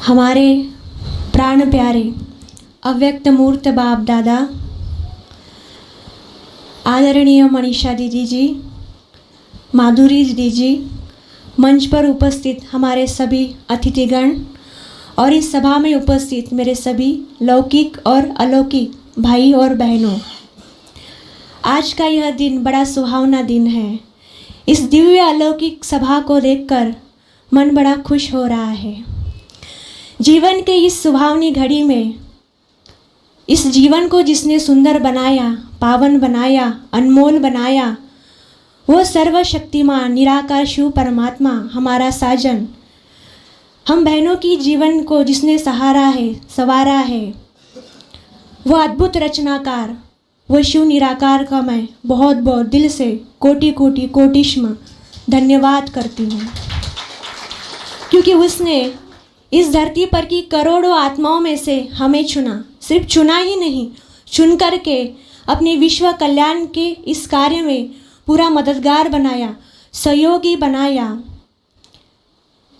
हमारे प्राण प्यारे अव्यक्त मूर्त बाप दादा, आदरणीय मनीषा दीदी जी, माधुरी दीदी जी, मंच पर उपस्थित हमारे सभी अतिथिगण और इस सभा में उपस्थित मेरे सभी लौकिक और अलौकिक भाई और बहनों, आज का यह दिन बड़ा सुहावना दिन है। इस दिव्य अलौकिक सभा को देखकर मन बड़ा खुश हो रहा है। जीवन के इस सुहावनी घड़ी में इस जीवन को जिसने सुंदर बनाया, पावन बनाया, अनमोल बनाया, वो सर्वशक्तिमान निराकार शिव परमात्मा हमारा साजन, हम बहनों की जीवन को जिसने सहारा है, संवारा है, वो अद्भुत रचनाकार, वो शिव निराकार का मैं बहुत बहुत दिल से कोटि कोटि कोटिश्म धन्यवाद करती हूँ, क्योंकि उसने इस धरती पर की करोड़ों आत्माओं में से हमें चुना। सिर्फ चुना ही नहीं, चुन करके अपने विश्व कल्याण के इस कार्य में पूरा मददगार बनाया, सहयोगी बनाया।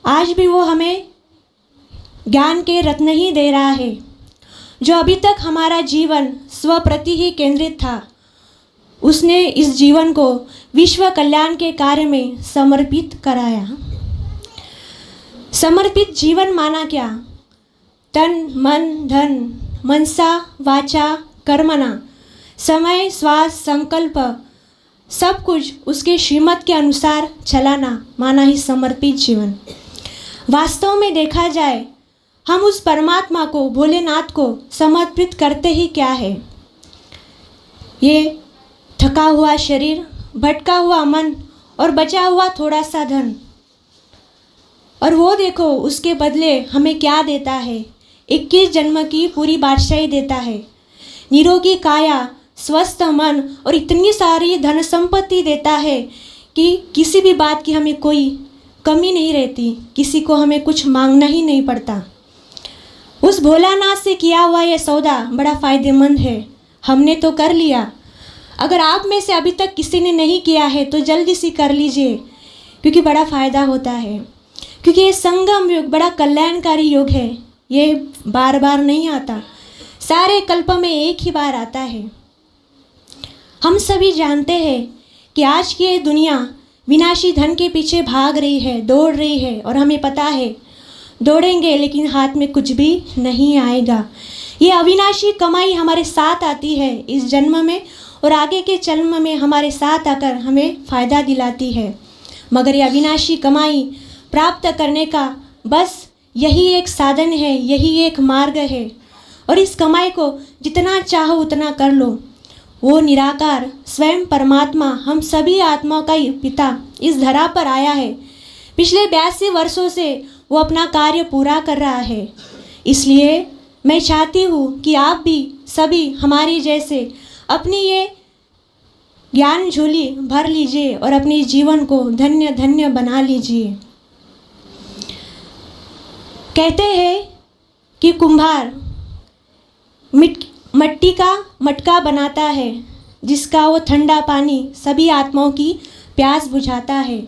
आज भी वो हमें ज्ञान के रत्न ही दे रहा है। जो अभी तक हमारा जीवन स्व प्रति ही केंद्रित था, उसने इस जीवन को विश्व कल्याण के कार्य में समर्पित कराया। समर्पित जीवन माना क्या? तन मन धन मनसा वाचा कर्मणा, समय श्वास संकल्प सब कुछ उसके श्रीमत के अनुसार चलाना माना ही समर्पित जीवन। वास्तव में देखा जाए, हम उस परमात्मा को, भोलेनाथ को समर्पित करते ही क्या है? ये थका हुआ शरीर, भटका हुआ मन और बचा हुआ थोड़ा सा धन, और वो देखो उसके बदले हमें क्या देता है? 21 जन्म की पूरी बादशाही देता है, निरोगी काया, स्वस्थ मन और इतनी सारी धन संपत्ति देता है कि किसी भी बात की हमें कोई कमी नहीं रहती, किसी को हमें कुछ मांगना ही नहीं पड़ता। उस भोलानाथ से किया हुआ यह सौदा बड़ा फ़ायदेमंद है। हमने तो कर लिया, अगर आप में से अभी तक किसी ने नहीं किया है तो जल्दी से कर लीजिए, क्योंकि बड़ा फ़ायदा होता है। क्योंकि ये संगम युग बड़ा कल्याणकारी युग है, ये बार बार नहीं आता, सारे कल्प में एक ही बार आता है। हम सभी जानते हैं कि आज की ये दुनिया विनाशी धन के पीछे भाग रही है, दौड़ रही है, और हमें पता है दौड़ेंगे लेकिन हाथ में कुछ भी नहीं आएगा। ये अविनाशी कमाई हमारे साथ आती है इस जन्म में, और आगे के जन्म में हमारे साथ आकर हमें फ़ायदा दिलाती है। मगर ये अविनाशी कमाई प्राप्त करने का बस यही एक साधन है, यही एक मार्ग है, और इस कमाई को जितना चाहो उतना कर लो। वो निराकार स्वयं परमात्मा, हम सभी आत्माओं का पिता इस धरा पर आया है। पिछले 82 वर्षों से वो अपना कार्य पूरा कर रहा है। इसलिए मैं चाहती हूँ कि आप भी सभी हमारी जैसे अपनी ये ज्ञान झोली भर लीजिए और अपने जीवन को धन्य धन्य बना लीजिए। कहते हैं कि कुम्हार मिट्टी का मटका बनाता है, जिसका वो ठंडा पानी सभी आत्माओं की प्यास बुझाता है।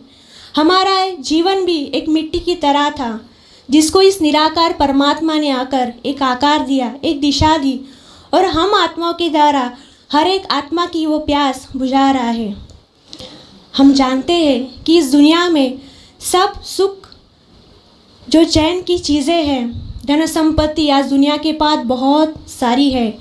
हमारा जीवन भी एक मिट्टी की तरह था, जिसको इस निराकार परमात्मा ने आकर एक आकार दिया, एक दिशा दी, और हम आत्माओं के द्वारा हर एक आत्मा की वो प्यास बुझा रहा है। हम जानते हैं कि इस दुनिया में सब सुख, जो चैन की चीज़ें हैं, धन संपत्ति आज दुनिया के पास बहुत सारी है,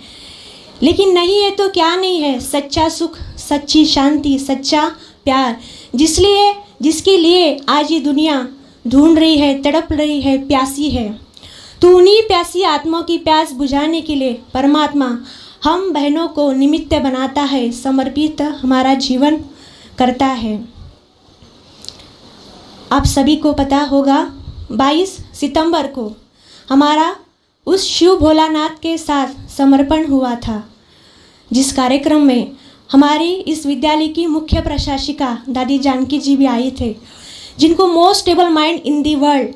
लेकिन नहीं है तो क्या नहीं है सच्चा सुख, सच्ची शांति, सच्चा प्यार, जिसके लिए आज ये दुनिया ढूंढ रही है, तड़प रही है, प्यासी है। तो उन्हीं प्यासी आत्माओं की प्यास बुझाने के लिए परमात्मा हम बहनों को निमित्त बनाता है, समर्पित हमारा जीवन करता है। आप सभी को पता होगा 22 सितंबर को हमारा उस शिव भोलानाथ के साथ समर्पण हुआ था, जिस कार्यक्रम में हमारी इस विद्यालय की मुख्य प्रशासिका दादी जानकी जी भी आई थे, जिनको most stable mind in the world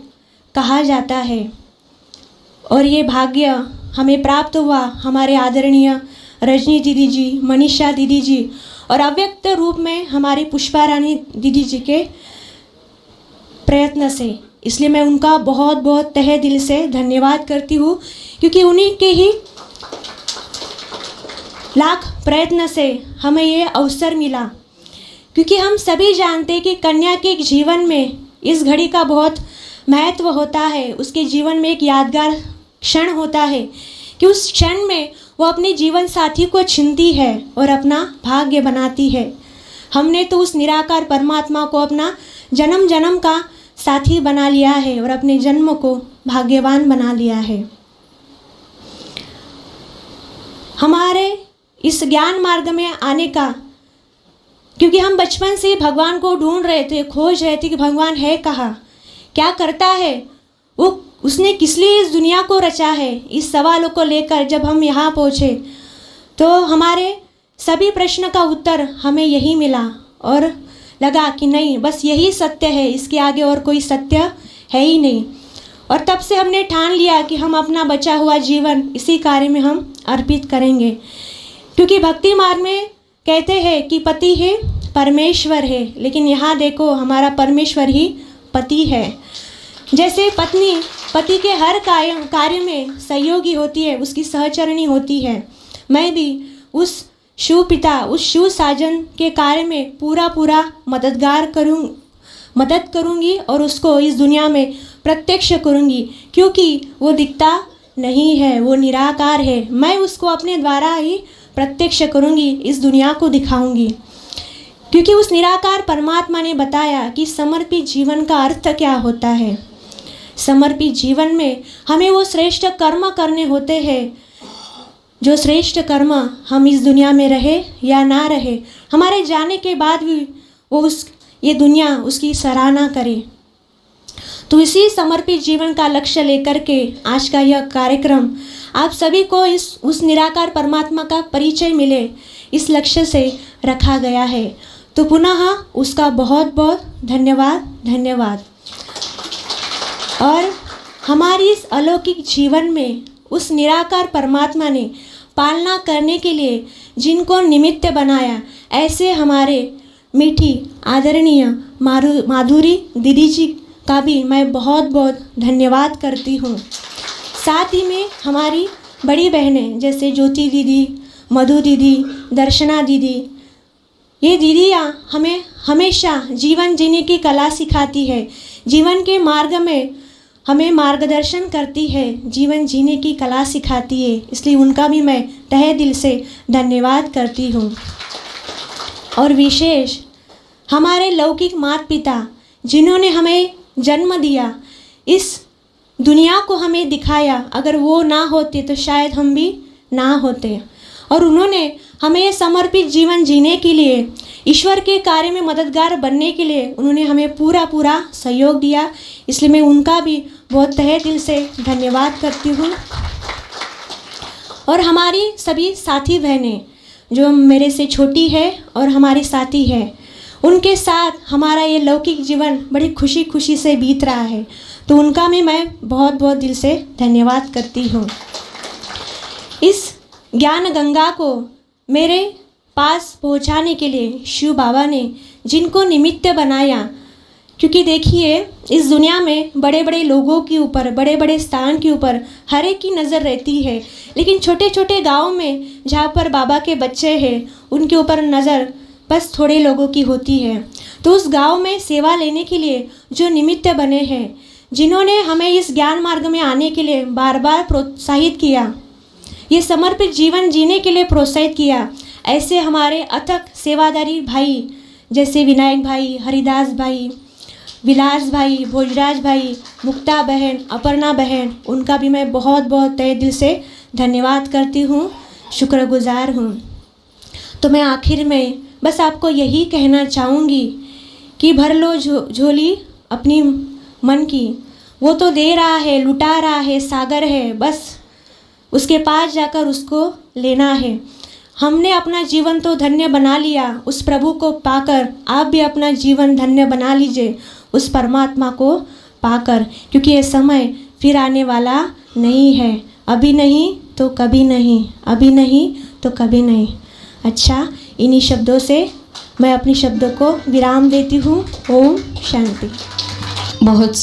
कहा जाता है। और ये भाग्य हमें प्राप्त हुआ हमारे आदरणीय रजनी दीदी जी, मनीषा दीदी जी, और अव्यक्त रूप में हमारी पुष्पा रानी दीदी जी के प्रयत्न से। इसलिए मैं उनका बहुत बहुत तहे दिल से धन्यवाद करती हूँ, क्योंकि उन्हीं के ही लाख प्रयत्न से हमें ये अवसर मिला। क्योंकि हम सभी जानते हैं कि कन्या के जीवन में इस घड़ी का बहुत महत्व होता है, उसके जीवन में एक यादगार क्षण होता है कि उस क्षण में वो अपने जीवन साथी को चुनती है और अपना भाग्य बनाती है। हमने तो उस निराकार परमात्मा को अपना जन्म जन्म का साथी बना लिया है और अपने जन्म को भाग्यवान बना लिया है। हमारे इस ज्ञान मार्ग में आने का, क्योंकि हम बचपन से भगवान को ढूंढ रहे थे, खोज रहे थे कि भगवान है कहाँ, क्या करता है वो, उसने किस लिए इस दुनिया को रचा है। इस सवालों को लेकर जब हम यहाँ पहुँचे तो हमारे सभी प्रश्न का उत्तर हमें यही मिला और लगा कि नहीं, बस यही सत्य है, इसके आगे और कोई सत्य है ही नहीं। और तब से हमने ठान लिया कि हम अपना बचा हुआ जीवन इसी कार्य में हम अर्पित करेंगे। क्योंकि भक्ति मार्ग में कहते हैं कि पति है परमेश्वर है, लेकिन यहाँ देखो हमारा परमेश्वर ही पति है। जैसे पत्नी पति के हर कार्य में सहयोगी होती है, उसकी सहचरणी होती है, मैं भी उस शिव पिता, उस शिव साजन के कार्य में पूरा मदद करूँगी और उसको इस दुनिया में प्रत्यक्ष करूँगी। क्योंकि वो दिखता नहीं है, वो निराकार है, मैं उसको अपने द्वारा ही प्रत्यक्ष करूँगी, इस दुनिया को दिखाऊँगी। क्योंकि उस निराकार परमात्मा ने बताया कि समर्पित जीवन का अर्थ क्या होता है। समर्पित जीवन में हमें वो श्रेष्ठ कर्म करने होते हैं, जो श्रेष्ठ कर्म हम इस दुनिया में रहे या ना रहे, हमारे जाने के बाद भी वो ये दुनिया उसकी सराहना करे। तो इसी समर्पित जीवन का लक्ष्य लेकर के आज का यह कार्यक्रम आप सभी को उस निराकार परमात्मा का परिचय मिले, इस लक्ष्य से रखा गया है। तो पुनः उसका बहुत बहुत धन्यवाद। और हमारी इस अलौकिक जीवन में उस निराकार परमात्मा ने पालना करने के लिए जिनको निमित्त बनाया, ऐसे हमारे मीठी आदरणीय माधुरी दीदी जी का भी मैं बहुत बहुत धन्यवाद करती हूँ। साथ ही में हमारी बड़ी बहनें जैसे ज्योति दीदी, मधु दीदी, दर्शना दीदी, ये दीदियाँ हमें हमेशा जीवन जीने की कला सिखाती है, जीवन के मार्ग में हमें मार्गदर्शन करती है, जीवन जीने की कला सिखाती है। इसलिए उनका भी मैं तहे दिल से धन्यवाद करती हूँ। और विशेष हमारे लौकिक माता पिता जिन्होंने हमें जन्म दिया, इस दुनिया को हमें दिखाया, अगर वो ना होते तो शायद हम भी ना होते। और उन्होंने हमें ये समर्पित जीवन जीने के लिए, ईश्वर के कार्य में मददगार बनने के लिए उन्होंने हमें पूरा सहयोग दिया। इसलिए मैं उनका भी बहुत तहे दिल से धन्यवाद करती हूँ। और हमारी सभी साथी बहनें जो मेरे से छोटी है और हमारी साथी है, उनके साथ हमारा ये लौकिक जीवन बड़ी खुशी से बीत रहा है, तो उनका भी मैं बहुत बहुत दिल से धन्यवाद करती हूँ। इस ज्ञान गंगा को मेरे पास पहुँचाने के लिए शिव बाबा ने जिनको निमित्त बनाया, क्योंकि देखिए इस दुनिया में बड़े बड़े लोगों के ऊपर, बड़े बड़े स्थान के ऊपर हर एक की नज़र रहती है, लेकिन छोटे छोटे गाँव में जहाँ पर बाबा के बच्चे हैं उनके ऊपर नज़र बस थोड़े लोगों की होती है। तो उस गांव में सेवा लेने के लिए जो निमित्त बने हैं, जिन्होंने हमें इस ज्ञान मार्ग में आने के लिए बार बार प्रोत्साहित किया, ये समर्पित जीवन जीने के लिए प्रोत्साहित किया, ऐसे हमारे अथक सेवादारी भाई जैसे विनायक भाई, हरिदास भाई, विलास भाई, भोजराज भाई, मुक्ता बहन, अपर्णा बहन, उनका भी मैं बहुत बहुत तहे दिल से धन्यवाद करती हूँ, शुक्रगुजार हूँ। तो मैं आखिर में बस आपको यही कहना चाहूँगी कि भर लो झोली अपनी मन की, वो तो दे रहा है, लुटा रहा है, सागर है, बस उसके पास जाकर उसको लेना है। हमने अपना जीवन तो धन्य बना लिया, उस प्रभु को पाकर आप भी अपना जीवन धन्य बना लीजिए, उस परमात्मा को पाकर, क्योंकि ये समय फिर आने वाला नहीं है, अभी नहीं तो कभी नहीं, अभी नहीं तो कभी नहीं। अच्छा, इन्हीं शब्दों से मैं अपने शब्दों को विराम देती हूँ। ओम शांति। बहुत